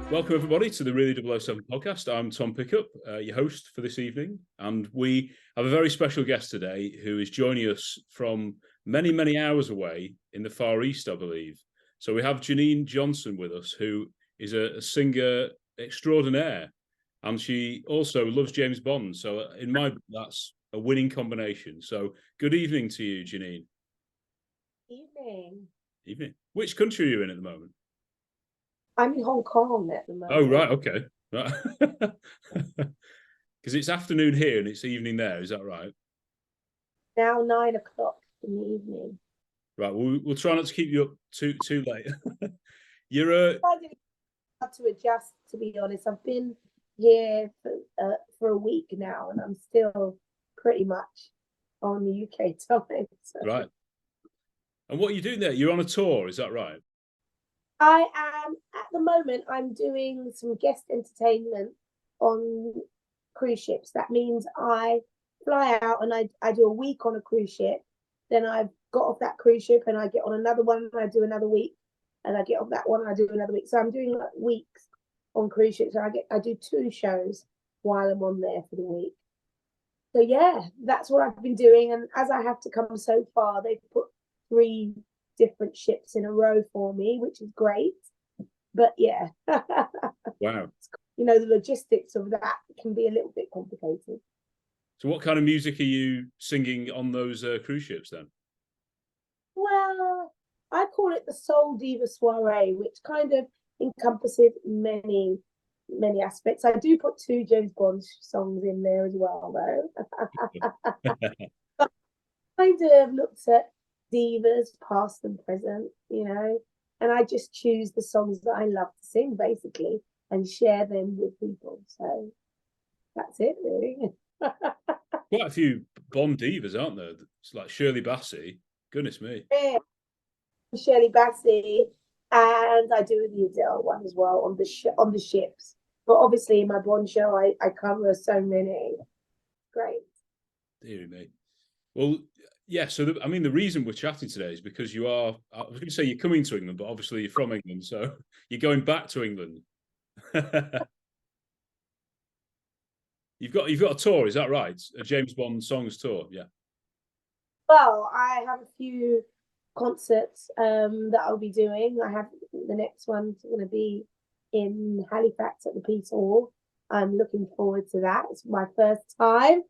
Welcome, everybody, to the Really 007 podcast. I'm Tom Pickup, your host for this evening, and we have a very special guest today who is joining us from many, many hours away in the Far East, I believe. So we have Janine Johnson with us, who is a singer extraordinaire, and she also loves James Bond. So in my book, that's a winning combination. So good evening to you, Janine. Evening. Evening. Which country are you in at the moment? I'm in Hong Kong at the moment. Oh, right, okay. Because it's afternoon here and it's evening there, is that right? Now 9 o'clock in the evening. Right, we'll try not to keep you up too late. You're I didn't have to adjust, to be honest. I've been here for a week now, and I'm still pretty much on the UK time. So. Right. And what are you doing there? You're on a tour, is that right? I am, at the moment, I'm doing some guest entertainment on cruise ships. That means I fly out and I do a week on a cruise ship. Then I've got off that cruise ship and I get on another one and I do another week. And I get off that one and I do another week. So I'm doing like weeks on cruise ships. So I do 2 shows while I'm on there for the week. So yeah, that's what I've been doing. And as I have to come so far, they've put 3 different ships in a row for me, which is great. But yeah. Wow. You know, the logistics of that can be a little bit complicated. So what kind of music are you singing on those cruise ships then? Well, I call it the Soul Diva Soiree, which kind of encompasses many aspects. I do put 2 James Bond songs in there as well, though. But kind of looks at divas, past and present, you know, and I just choose the songs that I love to sing, basically, and share them with people. So that's it, really. Quite a few Bond divas, aren't there? It's like Shirley Bassey. Goodness me. Yeah. Shirley Bassey, and I do the Adele one as well on the ships. But obviously, in my Bond show, I cover so many. Great. Dear me. Well, yeah, so I mean, the reason we're chatting today is because I was going to say you're coming to England, but obviously you're from England, so you're going back to England. You've got a tour, is that right? A James Bond songs tour, yeah. Well, I have a few concerts that I'll be doing. I have the next one's going to be in Halifax at the Peace Hall. I'm looking forward to that. It's my first time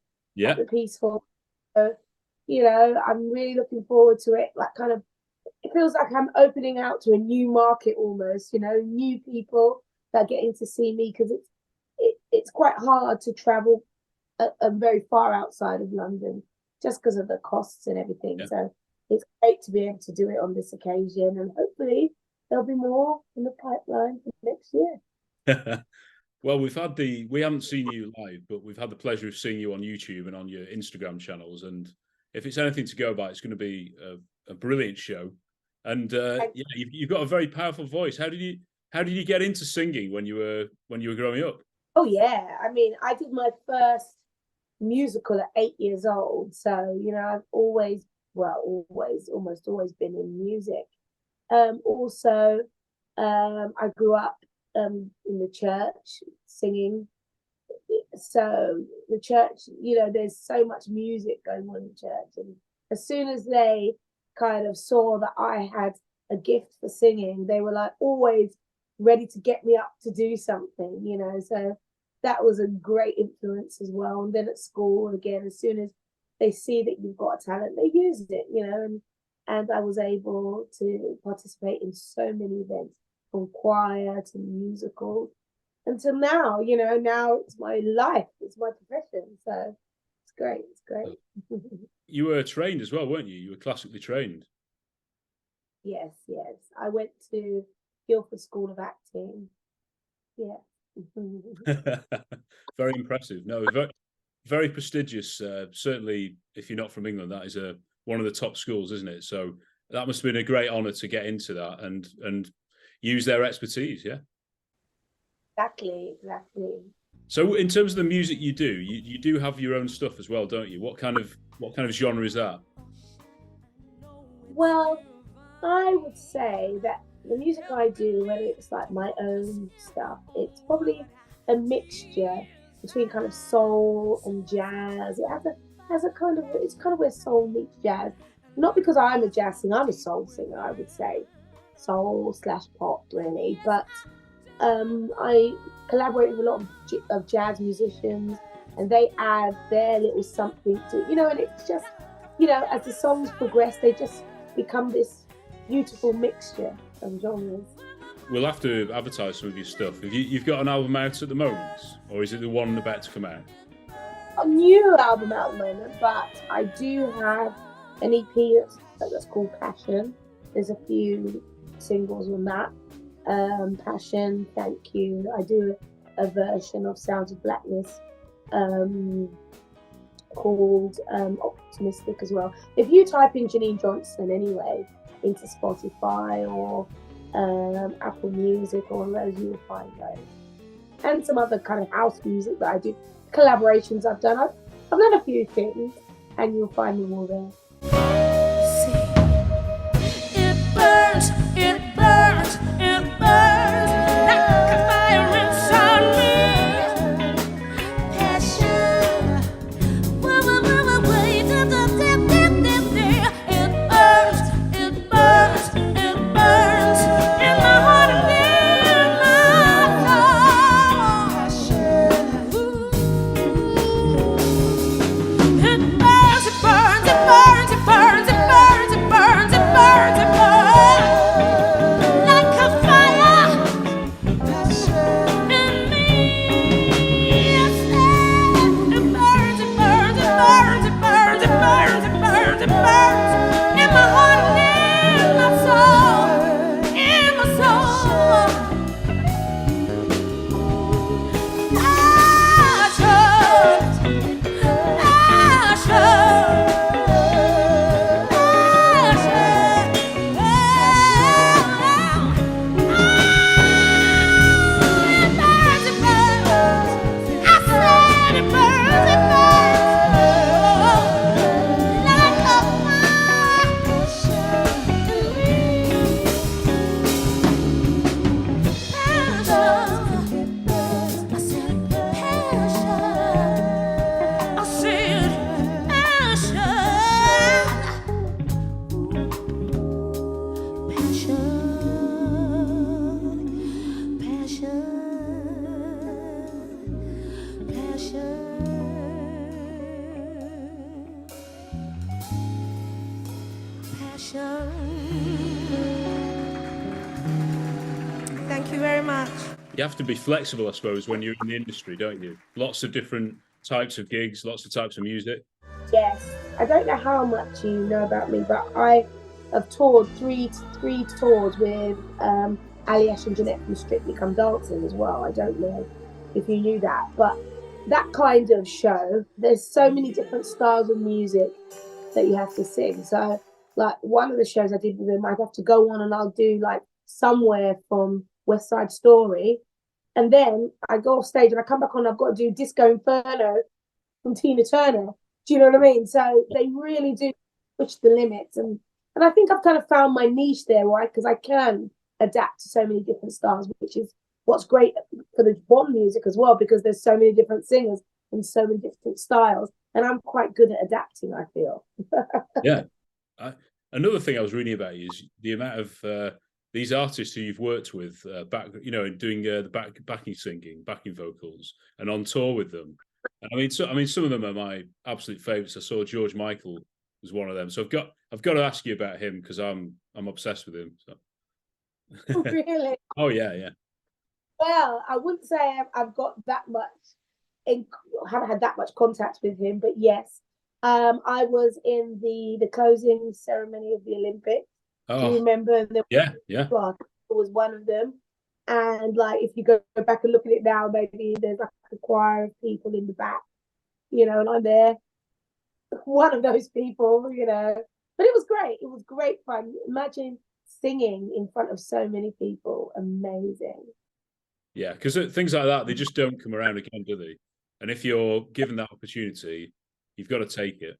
at the Peace Hall. So, you know, I'm really looking forward to it. Like, kind of, it feels like I'm opening out to a new market almost, you know, new people that are getting to see me, because it's quite hard to travel very far outside of London just because of the costs and everything. Yeah. So it's great to be able to do it on this occasion, and hopefully there'll be more in the pipeline for next year. Well, we haven't seen you live, but we've had the pleasure of seeing you on YouTube and on your Instagram channels. And if it's anything to go by, it's going to be a brilliant show. And yeah, you've got a very powerful voice. How did you get into singing when you were growing up? Oh yeah, I mean, I did my first musical at 8 years old. So, you know, I've almost always been in music. Also, I grew up in the church singing. So the church, you know, there's so much music going on in the church. And as soon as they kind of saw that I had a gift for singing, they were like always ready to get me up to do something, you know. So that was a great influence as well. And then at school, again, as soon as they see that you've got a talent, they use it, you know. And I was able to participate in so many events, from choir to musicals, until now, you know, now it's my life, it's my profession. So it's great, it's great. You were trained as well, weren't you? You were classically trained. Yes. I went to Guildford School of Acting. Yeah. Very impressive. No, very, very prestigious. Certainly, if you're not from England, that is one of the top schools, isn't it? So that must have been a great honour to get into that and use their expertise. Yeah. Exactly. So, in terms of the music you do, you do have your own stuff as well, don't you? What kind of genre is that? Well, I would say that the music I do, whether it's like my own stuff, it's probably a mixture between kind of soul and jazz. It has a kind of, it's kind of where soul meets jazz. Not because I'm a jazz singer, I'm a soul singer, I would say, soul slash pop really. But I collaborate with a lot of jazz musicians, and they add their little something to, and it's just, as the songs progress, they just become this beautiful mixture of genres. We'll have to advertise some of your stuff. You've got an album out at the moment, or is it the one about to come out? A new album out at the moment, but I do have an EP that's called Passion. There's a few singles on that. Passion, Thank You. I do a version of Sounds of Blackness called Optimistic as well. If you type in Janine Johnson anyway into Spotify or Apple Music or one of those, you will find those. And some other kind of house music that I do, collaborations I've done. I've done a few things, and you'll find them all there. It burns, it burns, it burns like a fire inside me. Passion, it burns, it burns in my heart and in my soul. It burns, it burns, it burns, it burns, it burns, it burns, it burns, it burns like a fire in me. Yes, it burns, it burns, it burns, it burns, it burns, it burns, it burns in my heart and in my soul, in my soul. Thank you very much. You have to be flexible, I suppose, when you're in the industry, don't you? Lots of different types of gigs, lots of types of music. Yes, I don't know how much you know about me, but I have toured three tours with Aliesh and Jeanette from Strictly Come Dancing as well. I don't know if you knew that, but that kind of show, there's so many different styles of music that you have to sing. So like one of the shows I did with them, I'd have to go on and I'll do like Somewhere from West Side Story, and then I go off stage and I come back on, I've got to do Disco Inferno from Tina Turner. Do you know what I mean? So they really do push the limits, and I think I've kind of found my niche there, right? Because I can adapt to so many different styles, which is what's great for the Bond music as well, because there's so many different singers and so many different styles, and I'm quite good at adapting, I feel. Yeah. Another thing I was reading about you is the amount of these artists who you've worked with back, doing the backing singing, backing vocals, and on tour with them. And I mean, some of them are my absolute favourites. I saw George Michael was one of them, so I've got to ask you about him because I'm obsessed with him. So. Really? Oh yeah. Well, I wouldn't say I've got that much, haven't had that much contact with him, but yes, I was in the closing ceremony of the Olympics. Oh, do you remember? Yeah. Was one of them, and like if you go back and look at it now, maybe there's like a choir of people in the back, and I'm there, one of those people, But it was great. It was great fun. Imagine singing in front of so many people. Amazing. Yeah, because things like that, they just don't come around again, do they? And if you're given that opportunity, you've got to take it.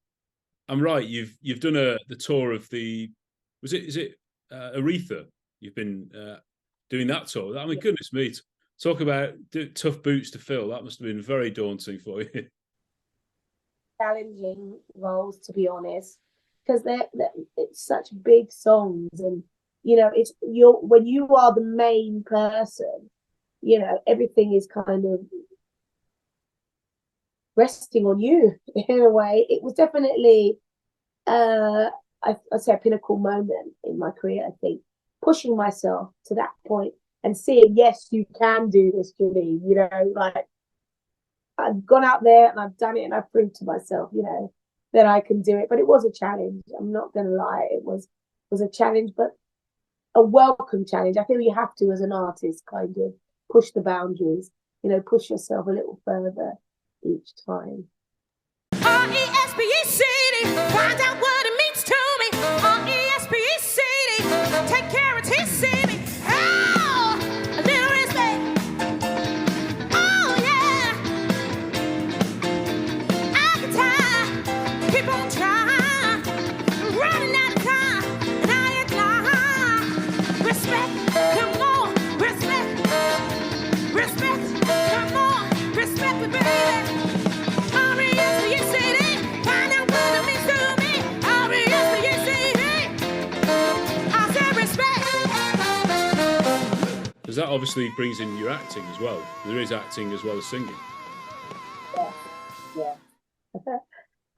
I'm right. You've done the tour of the. Is it Aretha? you've been doing that tour. I mean, goodness me, talk about tough boots to fill. That must have been very daunting for you. Challenging roles, to be honest, because it's such big songs, and it's when you are the main person, everything is kind of resting on you in a way. It was definitely I'd say a pinnacle moment in my career. I think pushing myself to that point and seeing, yes, you can do this, Janine. Like, I've gone out there and I've done it, and I've proved to myself, that I can do it. But it was a challenge. I'm not going to lie. It was a challenge, but a welcome challenge. I feel you have to, as an artist, kind of push the boundaries, push yourself a little further each time. R-E-S-P-E-C-T, find out what it means to me. R-E-S-P-E-C-T, take care of T-C-B. Oh, a little respect. Oh, yeah. I can try, keep on trying. I'm running out of time, and I ain't lying. Respect, come on, respect. Respect, come on, respect me, baby. Because that obviously brings in your acting as well. There is acting as well as singing. Yeah.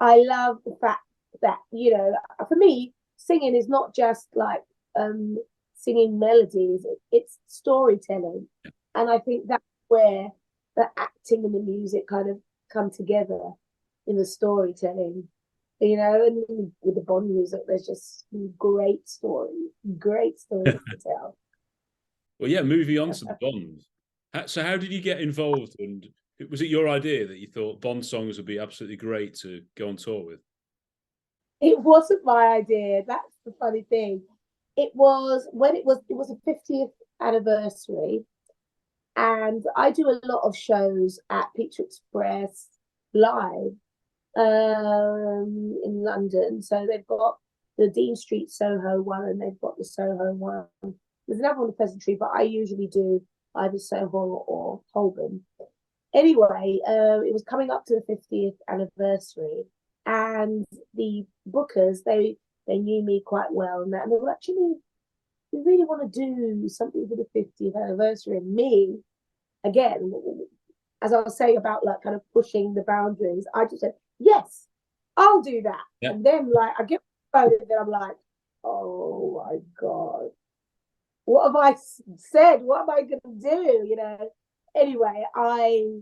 I love the fact that, for me, singing is not just like singing melodies, it's storytelling. Yeah. And I think that's where the acting and the music kind of come together in the storytelling. And with the Bond music, there's just great stories to tell. Well, yeah, moving on to the Bond. So how did you get involved? And was it your idea that you thought Bond songs would be absolutely great to go on tour with? It wasn't my idea. That's the funny thing. It was when it was a 50th anniversary, and I do a lot of shows at Pizza Express Live in London. So they've got the Dean Street Soho one, and they've got the Soho one. There's another one in Pheasantry, but I usually do either Soho or Holborn. Anyway, it was coming up to the 50th anniversary, and the bookers, they knew me quite well, and they were like, Janine, we really want to do something for the 50th anniversary. And me, again, as I was saying about like kind of pushing the boundaries, I just said, yes, I'll do that. Yep. And then like I get phone, and then I'm like, oh my God, what have I said? What am I going to do? Anyway, I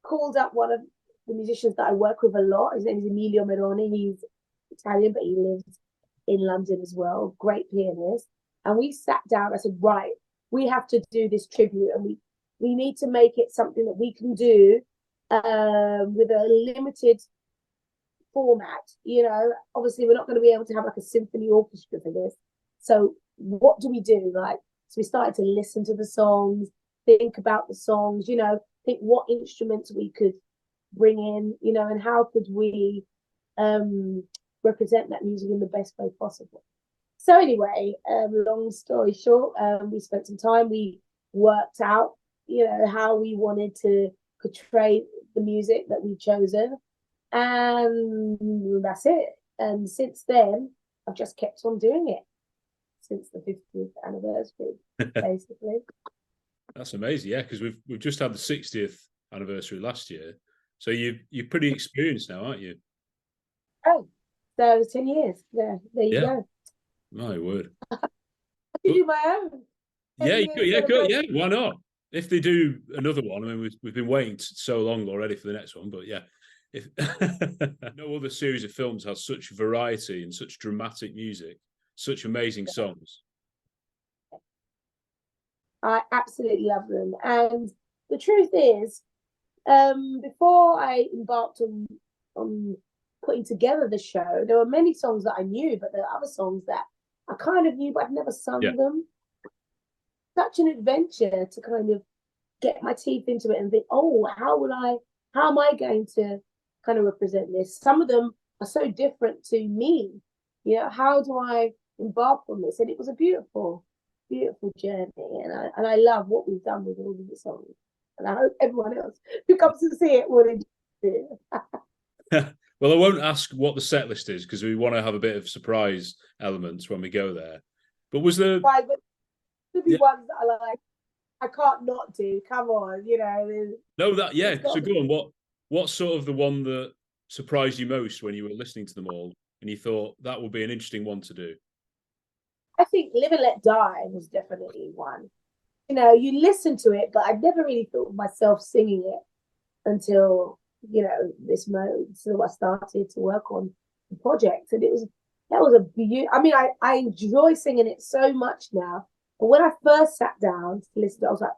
called up one of the musicians that I work with a lot. His name is Emilio Meroni. He's Italian, but he lives in London as well. Great pianist. And we sat down. I said, right, we have to do this tribute, and we need to make it something that we can do with a limited format. Obviously we're not going to be able to have like a symphony orchestra for this. So what do we do? Like, so we started to listen to the songs, think about the songs, think what instruments we could bring in, and how could we represent that music in the best way possible. So anyway, long story short, we spent some time, we worked out, how we wanted to portray the music that we'd chosen, and that's it. And since then, I've just kept on doing it since the 50th anniversary, basically. That's amazing, yeah, because we've just had the 60th anniversary last year, so you're pretty experienced now, aren't you? Oh, so it was 10 years. There you go. My word. I can do my own. Yeah, why not? If they do another one, I mean, we've been waiting so long already for the next one, but yeah, if no other series of films has such variety and such dramatic music, such amazing songs. I absolutely love them. And the truth is, before I embarked on putting together the show, there were many songs that I knew, but there are other songs that I kind of knew, but I've never sung them. Such an adventure to kind of get my teeth into it and think, oh, how am I going to kind of represent this? Some of them are so different to me. How do I embark on this? And it was a beautiful beautiful journey, and I love what we've done with all of the songs, and I hope everyone else who comes to see it will enjoy it. Well, I won't ask what the set list is because we want to have a bit of surprise elements when we go there. But was there? Right, but the be ones that are like, I can't not do. Come on, you know. No, that yeah. So go on. What's sort of the one that surprised you most when you were listening to them all, and you thought that would be an interesting one to do? I think "Live and Let Die" was definitely one. You know, you listen to it, but I never really thought of myself singing it until, you know, this moment. So I started to work on the project, and that was a beautiful. I mean, I enjoy singing it so much now. But when I first sat down to listen, I was like,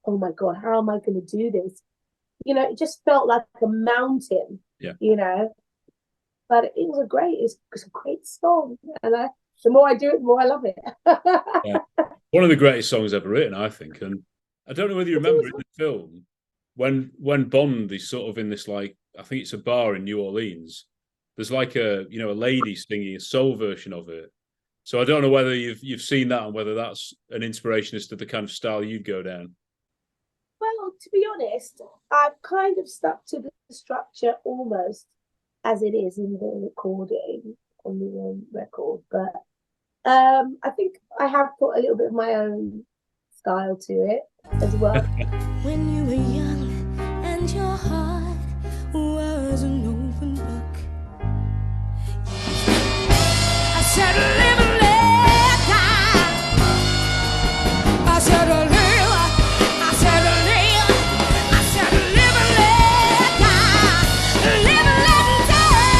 oh my God, how am I going to do this? You know, it just felt like a mountain. Yeah. You know, but it's a great song, and the more I do it, the more I love it. Yeah. One of the greatest songs ever written, I think. And I don't know whether you remember in the film when Bond is sort of in this, like, I think it's a bar in New Orleans. There's like a lady singing a soul version of it. So I don't know whether you've seen that and whether that's an inspiration as to the kind of style you'd go down. Well, to be honest, I've kind of stuck to the structure almost as it is in the recording on the record, but I think I have put a little bit of my own style to it as well. When you were young and your heart was an open book, I said, live and let die. I said, live. I said, live. I said, live and let die. Live and let die.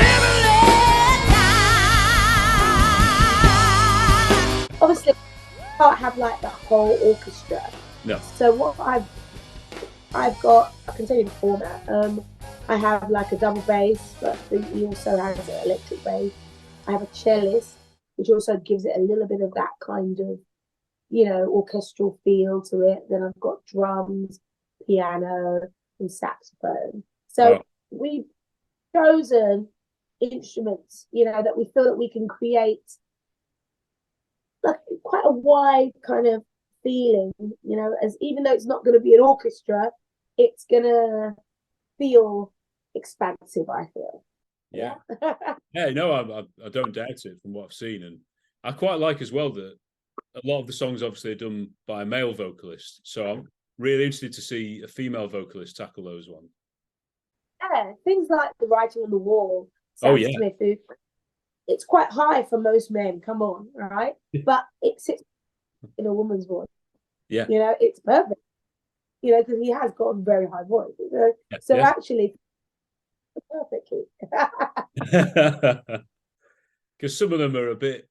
Live and let die. Obviously, I can't have like the whole orchestra. No. So what I've got, I can tell you the format. I have like a double bass, but he also has an electric bass. I have a cellist, which also gives it a little bit of that kind of, you know, orchestral feel to it. Then I've got drums, piano, and saxophone. So we've chosen instruments, you know, that we feel that we can create like quite a wide kind of feeling, you know, as even though it's not going to be an orchestra, it's going to feel expansive, I feel. Yeah. Yeah, no, I don't doubt it from what I've seen. And I quite like as well that a lot of the songs obviously are done by a male vocalist. So I'm really interested to see a female vocalist tackle those ones. Yeah, things like The Writing on the Wall, Sam Sam Smith, it's quite high for most men, come on, right? But it sits in a woman's voice. Yeah. You know, it's perfect. You know, because he has got a very high voice. You know? So actually, perfectly. Because some of them are a bit,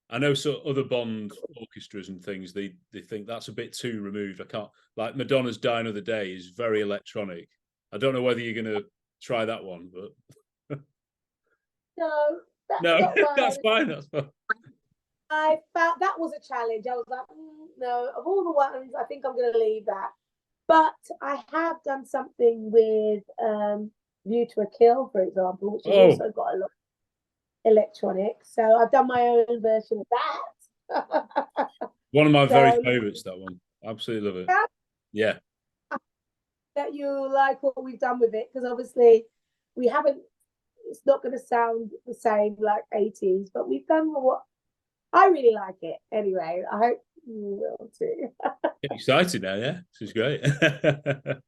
I know so other Bond orchestras and things, they think that's a bit too removed. I can't, like Madonna's Die Another Day is very electronic. I don't know whether you're going to try that one, but no, that's fine. That's fine. I felt that was a challenge. I was like, no, of all the ones, I think I'm going to leave that. But I have done something with View to a Kill, for example, which has also got a lot of electronic. So I've done my own version of that. One of my very favourites, that one. Absolutely love it. Yeah. That you like what we've done with it, because obviously we haven't, it's not going to sound the same like 80s, but we've done what I really like it anyway. I hope you will too. Get excited now, yeah? This is great. Have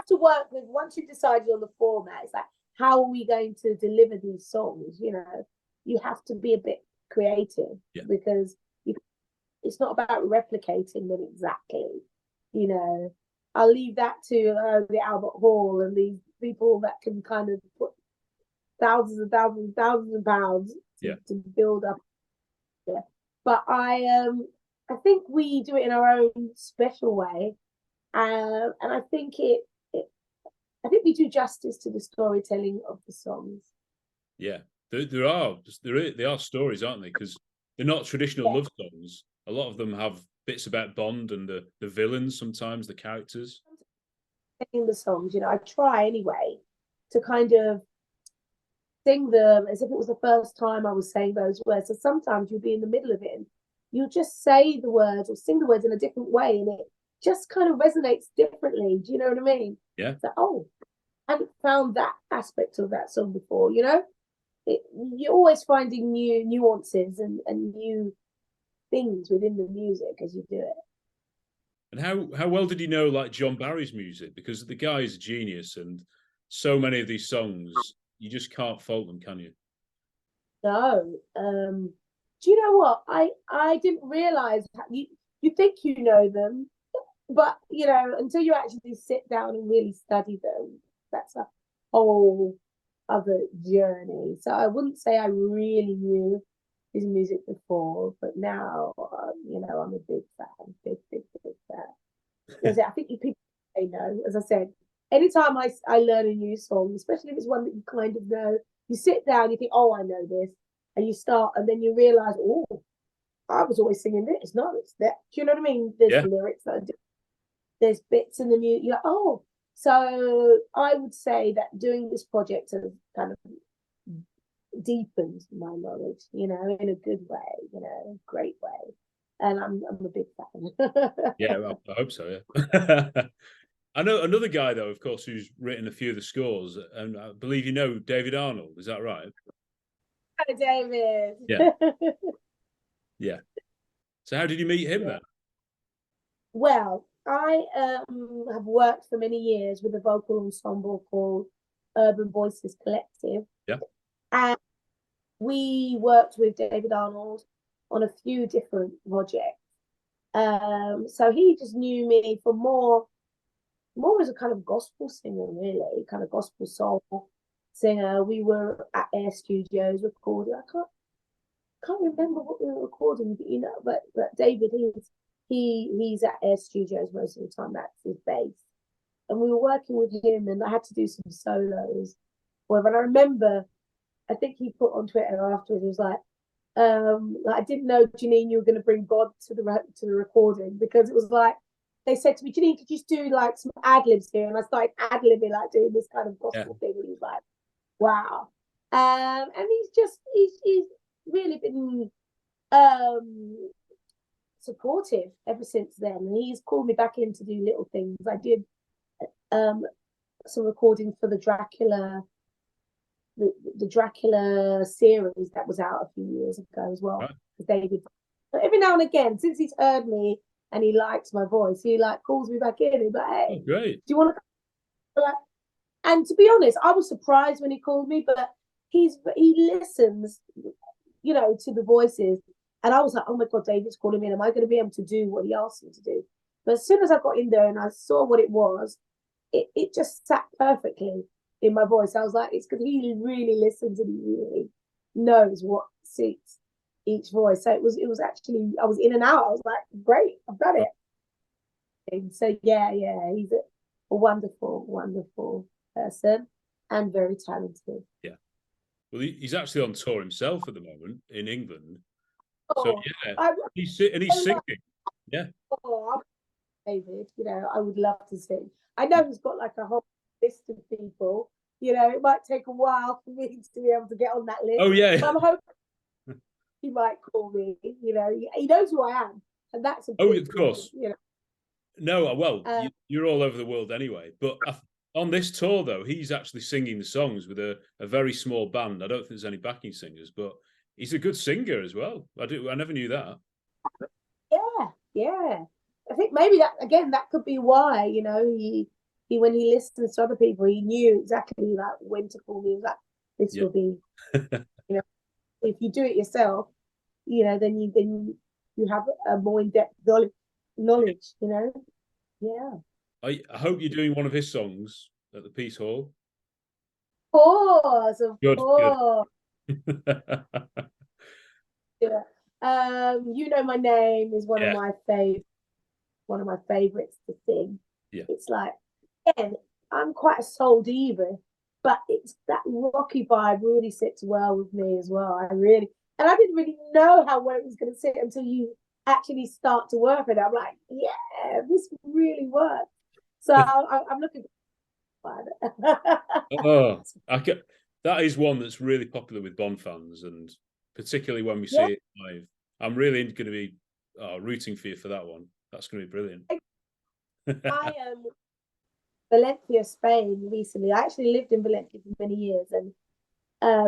to work with, once you've decided on the format, it's like, how are we going to deliver these songs? You know, you have to be a bit creative because it's not about replicating them exactly. You know, I'll leave that to the Albert Hall and these people that can kind of put thousands and thousands of pounds to build up. Yeah. But I think we do it in our own special way, and I think I think we do justice to the storytelling of the songs. Yeah, there are stories, aren't they? Because they're not traditional love songs. A lot of them have bits about Bond and the villains, sometimes the characters. In the songs, you know, I try anyway to kind of sing them as if it was the first time I was saying those words. So sometimes you'll be in the middle of it and you'll just say the words or sing the words in a different way, and it just kind of resonates differently. Do you know what I mean? Yeah. So, oh, I hadn't found that aspect of that song before, you know? You're always finding new nuances and new things within the music as you do it. And how well did you know like John Barry's music? Because the guy is a genius, and so many of these songs you just can't fault them, can you? No. Do you know what? I didn't realize you think you know them, but you know, until you actually sit down and really study them, that's a whole other journey. So I wouldn't say I really knew his music before, but now, you know, I'm a big fan, big fan. I think people say no, as I said, anytime I learn a new song, especially if it's one that you kind of know, you sit down, you think, oh, I know this, and you start, and then you realize, oh, I was always singing this. No, it's that. Do you know what I mean? There's lyrics that are different. There's bits in the music. You're like, oh, so I would say that doing this project has kind of deepened my knowledge, you know, in a good way, you know, great way. And I'm a big fan. Yeah, well, I hope so. Yeah. I know another guy though, of course, who's written a few of the scores, and I believe you know David Arnold. Is that right? Hi, David. Yeah. Yeah. So how did you meet him then? Well, I have worked for many years with a vocal ensemble called Urban Voices Collective. Yeah. And we worked with David Arnold on a few different projects. So he just knew me for more as a kind of gospel singer, really, kind of gospel soul singer. We were at Air Studios recording. I can't remember what we were recording, but you know, but David, he's at Air Studios most of the time. That's his base, and we were working with him, and I had to do some solos. Well, but I remember, I think he put on Twitter afterwards, it was like I didn't know, Janine, you were going to bring God to the recording, because it was like they said to me, Janine, could you just do like some ad libs here? And I started ad libbing, like doing this kind of gospel thing. And he was like, wow. And he's really been supportive ever since then. And he's called me back in to do little things. I did some recording for the Dracula series that was out a few years ago as well. Right. David, but every now and again, since he's heard me and he likes my voice, he like calls me back in. He's like, hey, oh, great. Do you want to? And to be honest, I was surprised when he called me, but he listens, you know, to the voices. And I was like, oh my God, David's calling me. And am I going to be able to do what he asked me to do? But as soon as I got in there and I saw what it was, it just sat perfectly in my voice. I was like, it's because he really listens and he really knows what suits each voice. So it was actually, I was in and out. I was like, great, I've done it. And so yeah, he's a wonderful person and very talented. Yeah. Well, he's actually on tour himself at the moment in England. Oh, so yeah, he's singing. Yeah. Oh, David, you know, I would love to sing. I know he's got like a whole list of people. You know, it might take a while for me to be able to get on that list. Oh yeah. But I'm hoping he might call me. You know, he knows who I am, and that's a of course. Thing, you know. No, well, you're all over the world anyway. But on this tour, though, he's actually singing the songs with a very small band. I don't think there's any backing singers, but he's a good singer as well. I never knew that. Yeah. I think maybe that could be why, you know, he when he listens to other people, he knew exactly like when to call me. Like, this will be, you know, if you do it yourself, you know, then you have a more in-depth knowledge, you know. Yeah. I hope you're doing one of his songs at the Peace Hall. Of course. Good. Yeah. You Know My Name is one of my favorites to sing. Yeah. It's like, again, I'm quite a soul diva, but it's that rocky vibe really sits well with me as well. I didn't really know how well it was going to sit until you actually start to work with it. I'm like, yeah, this really works. So I'm looking forward to it. that is one that's really popular with Bond fans, and particularly when we see it live. I'm really going to be rooting for you for that one. That's going to be brilliant. I Valencia, Spain recently. I actually lived in Valencia for many years, and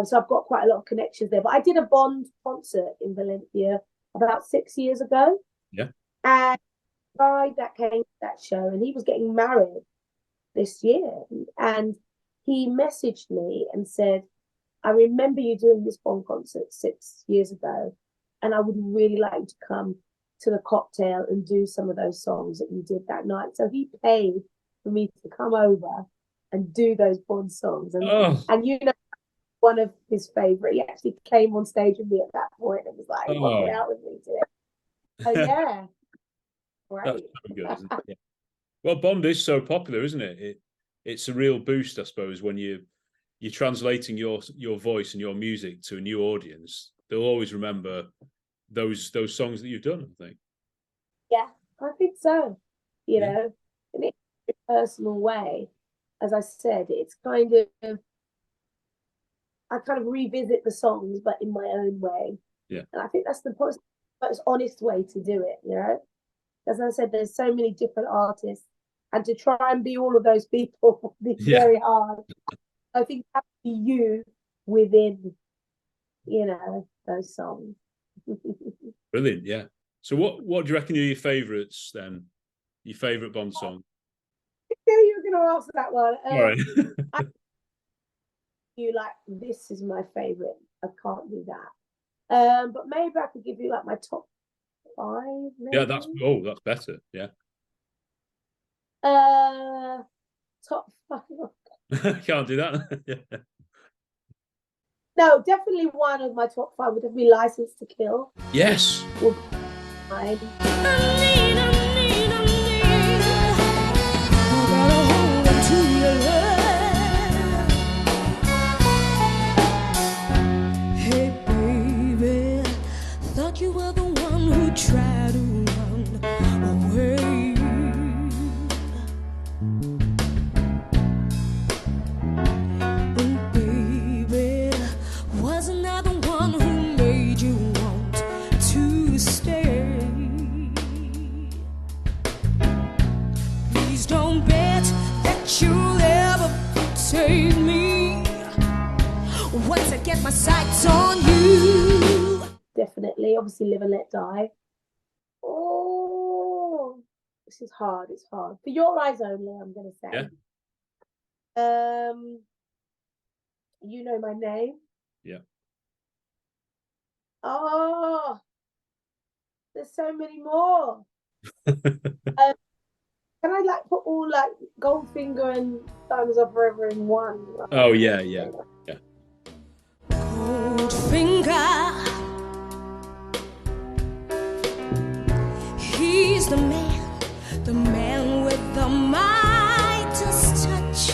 so I've got quite a lot of connections there. But I did a Bond concert in Valencia about 6 years ago. Yeah. And the guy that came to that show, and he was getting married this year, and he messaged me and said, I remember you doing this Bond concert 6 years ago, and I would really like you to come to the cocktail and do some of those songs that you did that night. So he paid for me to come over and do those Bond songs. And you know, one of his favorite, he actually came on stage with me at that point and was like, rock it out with me today. Oh yeah. Right. That's so good, isn't it? Yeah. Well, Bond is so popular, isn't it? It's a real boost, I suppose, when you're translating your voice and your music to a new audience. They'll always remember those songs that you've done, I think. Yeah, I think so. You know, in a personal way, as I said, it's kind of, I kind of revisit the songs, but in my own way. Yeah. And I think that's the most honest way to do it, you know? As I said, there's so many different artists, and to try and be all of those people is very hard. I think you have to be you within, you know, those songs. Brilliant, yeah. So what do you reckon are your favourites then? Your favourite Bond song? I knew you were going to answer that one. All right. You like, this is my favourite. I can't do that. But maybe I could give you like my top 5. Maybe? Yeah, that's better. Yeah. Top 5. Can't do that. Yeah. No, definitely one of my top 5 would have been License to Kill. Yes. Mine. Hey baby, thought you were the one who tried to run away. And baby, wasn't I the one who made you want to stay? Please don't bet that you'll ever betray me once I get my sights on you. Definitely. Obviously, Live and Let Die. Oh, this is hard. It's hard. For Your Eyes Only, I'm going to say. Yeah. You Know My Name. Yeah. Oh, there's so many more. Can I like put all like Goldfinger and Diamonds Are Forever in one? Oh yeah. Goldfinger, he's the man with the Midas touch,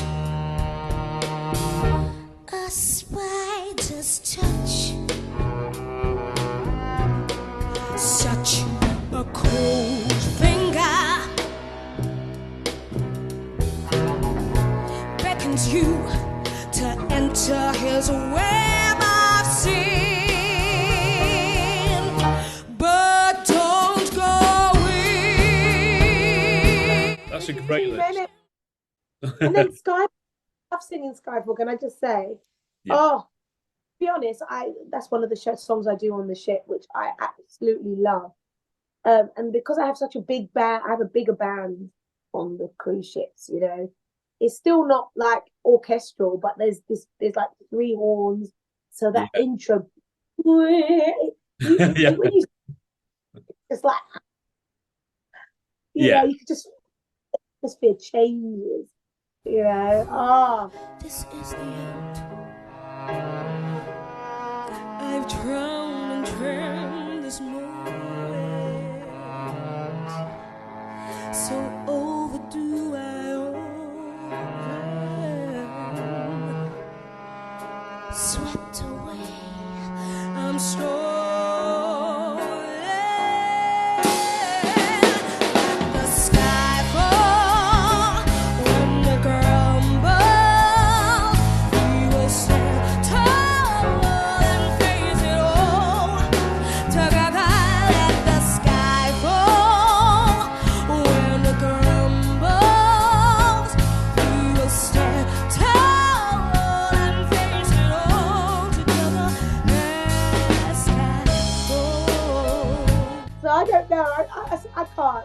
a spider's touch, such a cold finger beckons you to enter his web of sin, but don't go in. That's a great list. And then Sky, I love singing Skyfall. Can I just say, to be honest, that's one of the songs I do on the ship, which I absolutely love. And because I have such a big band, I have a bigger band on the cruise ships, you know. It's still not like orchestral, but there's like 3 horns. So that intro, it's like, you know, you could just, the atmosphere changes, you know. This is the end. I've drowned and drowned this moment. So overdue I am. Swept away, I'm stolen. The sky fall when the grumble. We will stand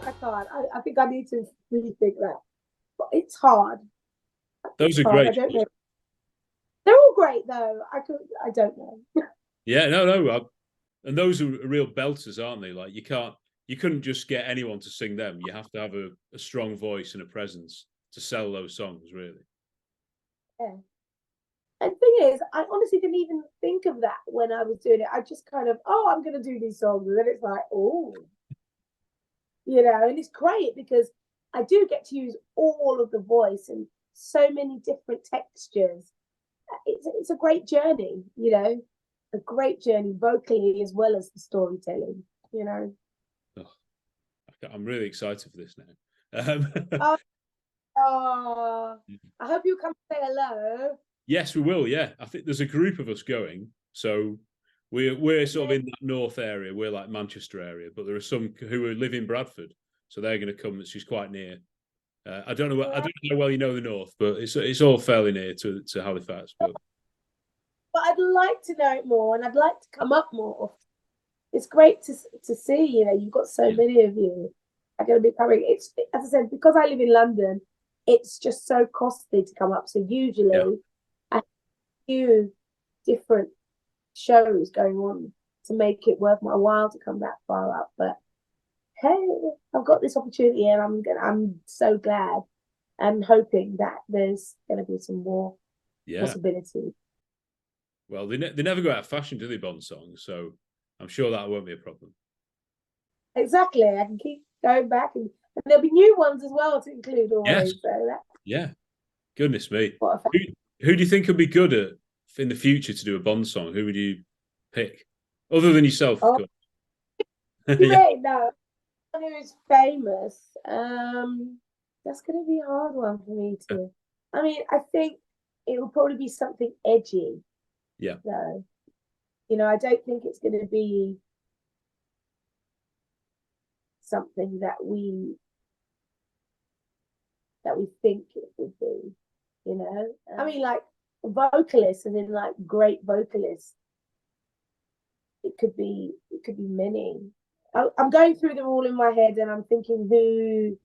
I can't. I think I need to rethink that. But it's hard. Those are Hard. great. I don't know. They're all great though. I don't know. Yeah, no. And those are real belters, aren't they? Like you couldn't just get anyone to sing them. You have to have a strong voice and a presence to sell those songs, really. Yeah. And the thing is, I honestly didn't even think of that when I was doing it. I just kind of, I'm going to do these songs. And then it's like, and it's great because I do get to use all of the voice and so many different textures. It's a great journey, a great journey vocally as well as the storytelling, Oh, I'm really excited for this now. I hope you come say hello. Yes, we will. Yeah, I think there's a group of us going, so we're sort of in that north area. We're like Manchester area, but there are some who live in Bradford, so they're going to come. She's quite near. I don't know how well you know the north, but it's all fairly near to Halifax. But I'd like to know it more, and I'd like to come up more. It's great to see. You've got so many of you are going to be coming. It's, as I said, because I live in London, it's just so costly to come up. So usually, I have a few different shows going on to make it worth my while to come that far up. But hey, I've got this opportunity, and I'm so glad and hoping that there's going to be some more possibilities. Well, they never go out of fashion, do they, Bond songs? So I'm sure that won't be a problem. Exactly. I can keep going back, and there'll be new ones as well to include always. Yes. So goodness me. Who do you think would be good at in the future to do a Bond song? Who would you pick, other than yourself? Of course. No, who is famous? That's going to be a hard one for me to. I mean, I think it will probably be something edgy. Yeah. So, I don't think it's going to be something that we think it would be. I mean, like vocalists, and then like great vocalists. It could be many. I'm going through them all in my head, and I'm thinking, who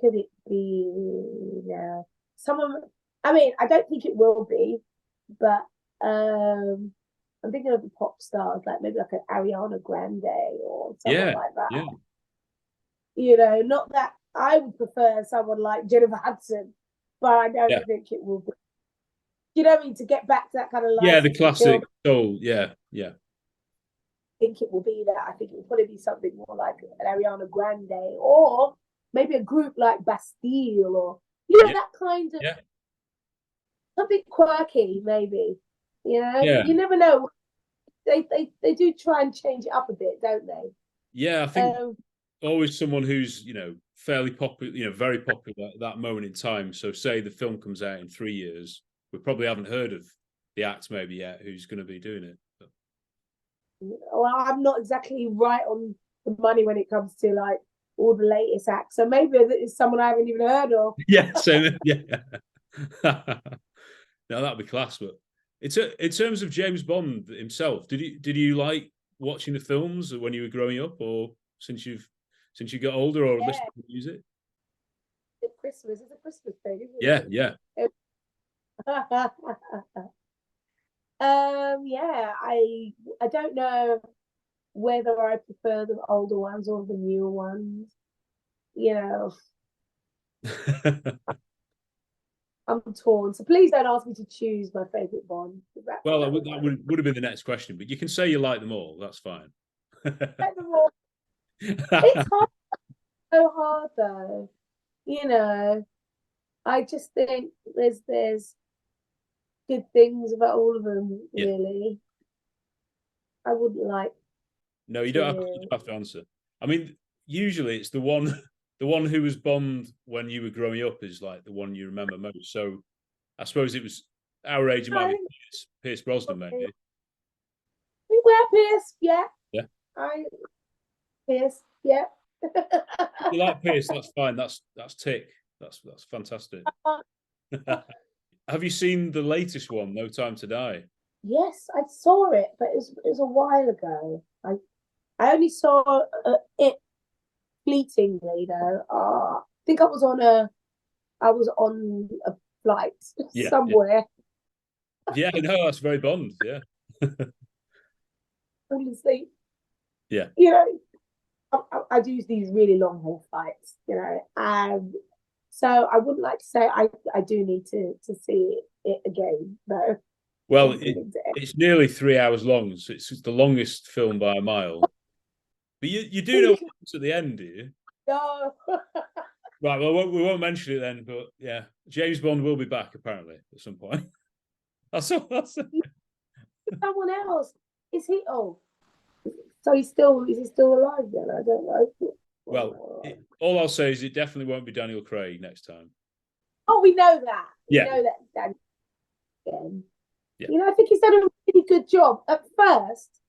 could it be now? Someone. I mean, I don't think it will be, but I'm thinking of the pop stars, like maybe like an Ariana Grande or someone like that. Yeah. Not that I would prefer someone like Jennifer Hudson, but I don't think it will be. You know what I mean? To get back to that kind of life. The classic soul. Yeah. I think it will be that. I think it will probably be something more like an Ariana Grande, or maybe a group like Bastille, or that kind of something quirky, maybe. You never know. They do try and change it up a bit, don't they? Yeah, I think always someone who's fairly popular, very popular at that moment in time. So say the film comes out in 3 years, we probably haven't heard of the act maybe yet who's going to be doing it. But... Well, I'm not exactly right on the money when it comes to like all the latest acts. So maybe it's someone I haven't even heard of. Yeah, same. No, that'd be class. But it's in terms of James Bond himself. Did you like watching the films when you were growing up, or since you got older, or listening to music? It's Christmas. It's a Christmas thing, isn't it? Yeah. I don't know whether I prefer the older ones or the newer ones. I'm torn. So please don't ask me to choose my favorite Bond. Well, that would have been the next question, but you can say you like them all. That's fine. Like them all. It's hard. So hard though. I just think there's good things about all of them. Really, I wouldn't like. No, you don't have to answer. I mean, usually it's the one who was Bond when you were growing up is like the one you remember most. So I suppose it was our age. It might be Pierce Brosnan, maybe. We wear Pierce, yeah. Pierce, yeah. You like Pierce? That's fine. That's tick. That's fantastic. Have you seen the latest one, No Time to Die? Yes, I saw it, but it was a while ago. I only saw it a fleetingly though. I think I was on a flight somewhere. Yeah, no, that's very Bond. Yeah. Falling asleep. Yeah. You know, I do these really long haul flights, you know, and so I wouldn't like to say I do need to see it again, though. Well, it's nearly 3 hours long, so it's the longest film by a mile. But you do know what happens at the end, do you? No. Right, well, we won't mention it then, but yeah, James Bond will be back apparently at some point. That's all. Someone else. Is he? Oh, so is he still alive then? I don't know. Well, all I'll say is it definitely won't be Daniel Craig next time. Oh, we know that. We Yeah. know that. Again. Yeah. You know, I think he's done a really good job. At first,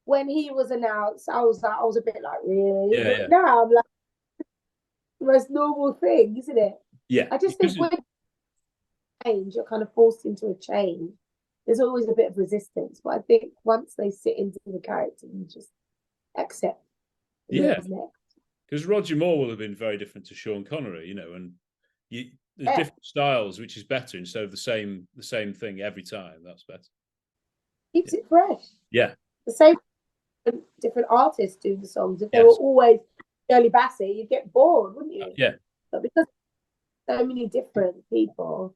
when he was announced, I was a bit like, really? Yeah, But yeah. now I'm like, the most normal thing, isn't it? Yeah. I just think when change, you're kind of forced into a change. There's always a bit of resistance, but I think once they sit into the character, you just accept. Yeah. Because Roger Moore will have been very different to Sean Connery, you know, and there's different styles, which is better instead of the same thing every time. That's better. Keeps it fresh. Yeah. The same different artists do the songs. If they were always Shirley Bassey, you'd get bored, wouldn't you? Yeah. But because so many different people,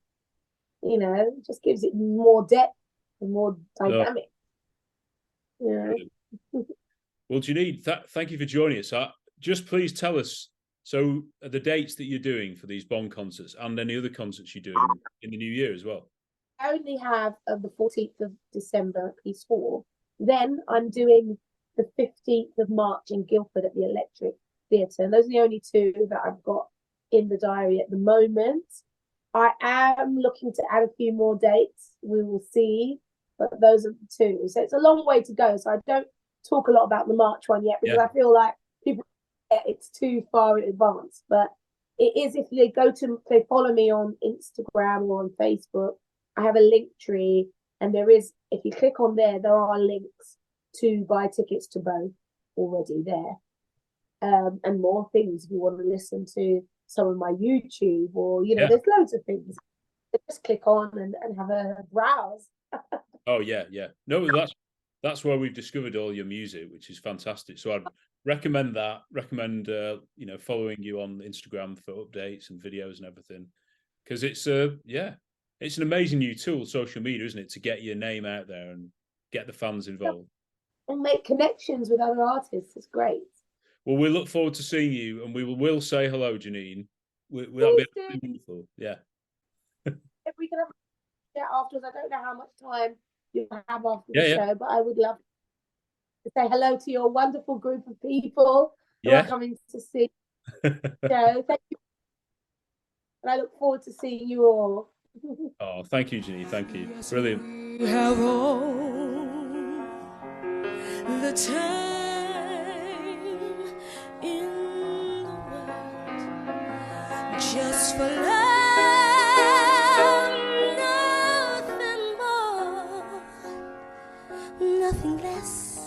you know, it just gives it more depth and more dynamic. Yeah. Well, Janine, thank you for joining us. Just please tell us, so the dates that you're doing for these Bond concerts and any other concerts you're doing in the new year as well. I only have the 14th of December at Peace Hall. Then I'm doing the 15th of March in Guildford at the Electric Theatre. And those are the only two that I've got in the diary at the moment. I am looking to add a few more dates. We will see. But those are the two. So it's a long way to go. So I don't talk a lot about the March one yet because I feel like people, it's too far in advance. But it is, if they follow me on Instagram or on Facebook, I have a link tree, and if you click on there are links to buy tickets to both already there. And more things if you want to listen to some of my YouTube or, you know, there's loads of things. Just click on and have a browse. Oh, yeah. No, that's where we've discovered all your music, which is fantastic. So I'd recommend that. You know, following you on Instagram for updates and videos and everything. Because it's an amazing new tool, social media, isn't it, to get your name out there and get the fans involved. And make connections with other artists. It's great. Well, we look forward to seeing you, and we will say hello, Janine. That'll be wonderful. Yeah. If we can have a chat afterwards, I don't know how much time you have after the show, but I would love to say hello to your wonderful group of people who are coming to see the show. Thank you. And I look forward to seeing you all. Oh, thank you, Janine. Thank you. Brilliant. We have all the time in the world just for love, nothing more, nothing less.